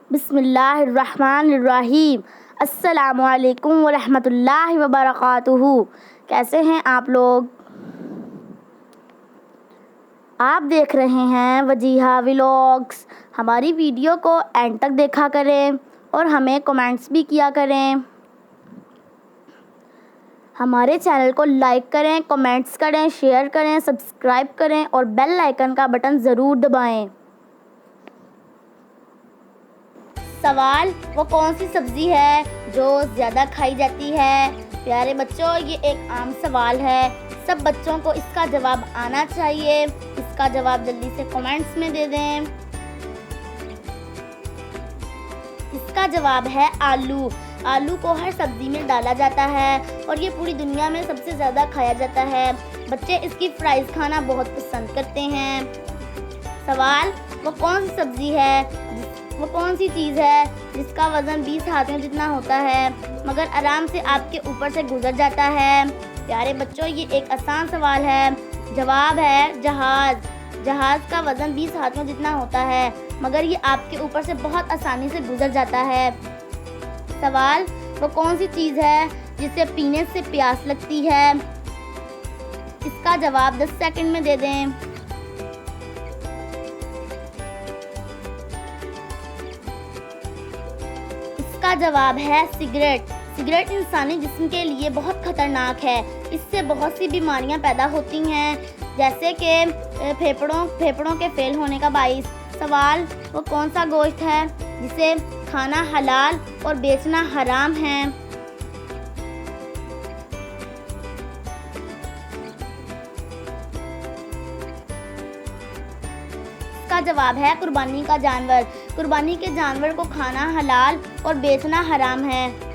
बिस्मिल्लाहिर्रहमानिर्रहीम। अस्सलामुअलैकुम वरहमतुल्लाहि वबरकातुहू। कैसे हैं आप लोग? आप देख रहे हैं वजीहा व्लॉग्स। हमारी वीडियो को एंड तक देखा करें और हमें कमेंट्स भी किया करें। हमारे चैनल को लाइक करें, कमेंट्स करें, शेयर करें, सब्सक्राइब करें और बेल आइकन का बटन ज़रूर दबाएं। सवाल, वो कौन सी सब्ज़ी है जो ज़्यादा खाई जाती है? प्यारे बच्चों, ये एक आम सवाल है। सब बच्चों को इसका जवाब आना चाहिए। इसका जवाब जल्दी से कमेंट्स में दे दें। इसका जवाब है आलू। आलू को हर सब्ज़ी में डाला जाता है और ये पूरी दुनिया में सबसे ज़्यादा खाया जाता है। बच्चे इसकी फ्राइज़ खाना बहुत पसंद करते हैं। सवाल, वो कौन सी सब्ज़ी है, वो कौन सी चीज़ है जिसका वज़न 20 हाथियों जितना होता है मगर आराम से आपके ऊपर से गुजर जाता है? प्यारे बच्चों, ये एक आसान सवाल है। जवाब है जहाज़। जहाज़ का वज़न 20 हाथियों जितना होता है मगर ये आपके ऊपर से बहुत आसानी से गुजर जाता है। सवाल, वो कौन सी चीज़ है जिसे पीने से प्यास लगती है? इसका जवाब 10 सेकंड में दे दें। इसका जवाब है सिगरेट। सिगरेट इंसानी जिस्म के लिए बहुत खतरनाक है। इससे बहुत सी बीमारियां पैदा होती हैं जैसे कि फेफड़ों के फेल होने का बाइस। सवाल, वो कौन सा गोश्त है जिसे खाना हलाल और बेचना हराम है? इसका जवाब है कुर्बानी का जानवर। कुर्बानी के जानवर को खाना हलाल और बेचना हराम है।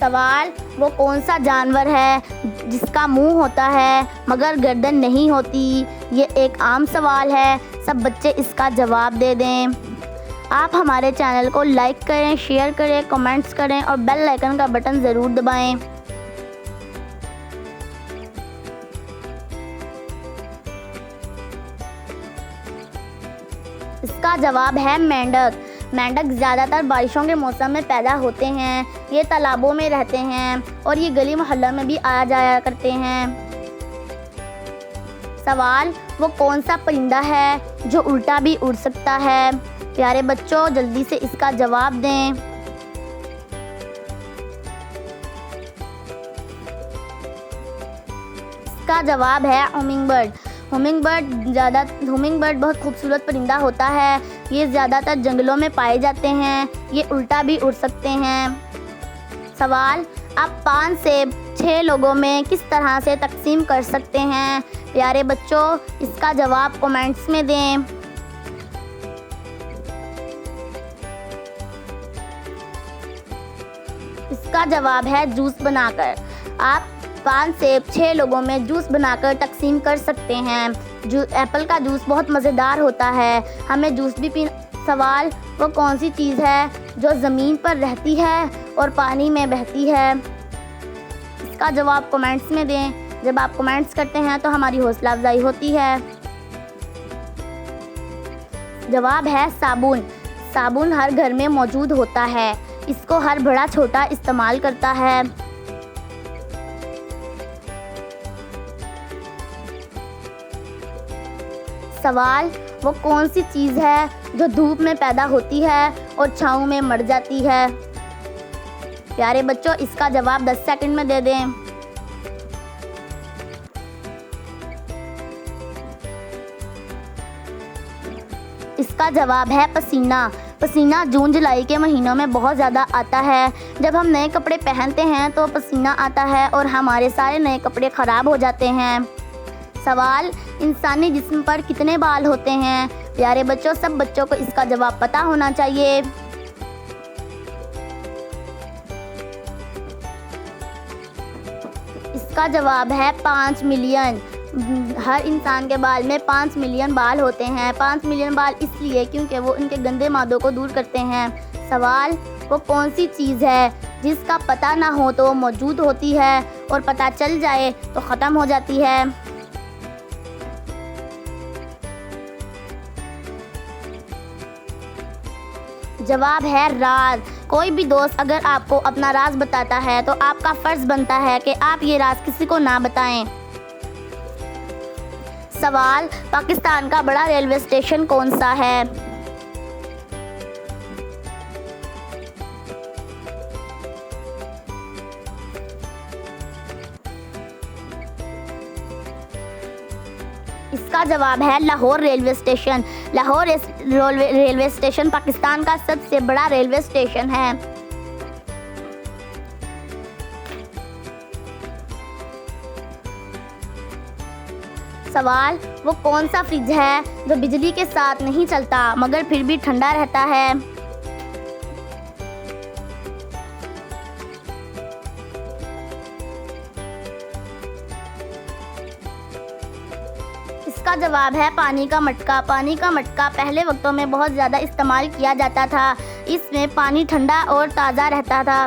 सवाल, वो कौन सा जानवर है जिसका मुंह होता है मगर गर्दन नहीं होती? ये एक आम सवाल है। सब बच्चे इसका जवाब दे दें। आप हमारे चैनल को लाइक करें, शेयर करें, कमेंट्स करें और बेल आइकन का बटन ज़रूर दबाएं। इसका जवाब है मेंढक। मेंढक ज़्यादातर बारिशों के मौसम में पैदा होते हैं। ये तालाबों में रहते हैं और ये गली मोहल्लों में भी आया जाया करते हैं। सवाल, वो कौन सा परिंदा है जो उल्टा भी उड़ सकता है? प्यारे बच्चों, जल्दी से इसका जवाब दें। इसका जवाब है हुमिंग बर्ड। हुमिंग बर्ड बहुत खूबसूरत परिंदा होता है। ये ज़्यादातर जंगलों में पाए जाते हैं। ये उल्टा भी उड़ सकते हैं। सवाल, आप 5 से 6 लोगों में किस तरह से तकसीम कर सकते हैं? प्यारे बच्चों, इसका जवाब कमेंट्स में दें। इसका जवाब है जूस बनाकर। आप 5 से 6 लोगों में जूस बनाकर तकसीम कर सकते हैं। एप्पल का जूस बहुत मज़ेदार होता है। हमें जूस भी पीना। सवाल, वो कौन सी चीज़ है जो ज़मीन पर रहती है और पानी में बहती है? इसका जवाब कमेंट्स में दें। जब आप कमेंट्स करते हैं तो हमारी हौसला अफजाई होती है। जवाब है साबुन। साबुन हर घर में मौजूद होता है। इसको हर बड़ा छोटा इस्तेमाल करता है। सवाल, वो कौन सी चीज़ है जो धूप में पैदा होती है और छाँव में मर जाती है? प्यारे बच्चों, इसका जवाब 10 सेकंड में दे दें। इसका जवाब है पसीना। पसीना जून जुलाई के महीनों में बहुत ज़्यादा आता है। जब हम नए कपड़े पहनते हैं तो पसीना आता है और हमारे सारे नए कपड़े ख़राब हो जाते हैं। सवाल, इंसानी जिस्म पर कितने बाल होते हैं? प्यारे बच्चों, सब बच्चों को इसका जवाब पता होना चाहिए। इसका जवाब है 5 मिलियन। हर इंसान के बाल में 5 मिलियन बाल होते हैं। 5 मिलियन बाल इसलिए क्योंकि वो उनके गंदे मादों को दूर करते हैं। सवाल, वो कौन सी चीज़ है जिसका पता ना हो तो वो मौजूद होती है और पता चल जाए तो ख़त्म हो जाती है? जवाब है राज। कोई भी दोस्त अगर आपको अपना राज बताता है तो आपका फ़र्ज़ बनता है कि आप ये राज किसी को ना बताएं। सवाल, पाकिस्तान का बड़ा रेलवे स्टेशन कौन सा है? इसका जवाब है Lahore railway station. Lahore railway station Pakistan का सबसे बड़ा रेलवे स्टेशन है। सवाल, वो कौन सा फ्रिज है जो बिजली के साथ नहीं चलता मगर फिर भी ठंडा रहता है? इसका जवाब है पानी का मटका। पानी का मटका पहले वक्तों में बहुत ज़्यादा इस्तेमाल किया जाता था। इसमें पानी ठंडा और ताज़ा रहता था।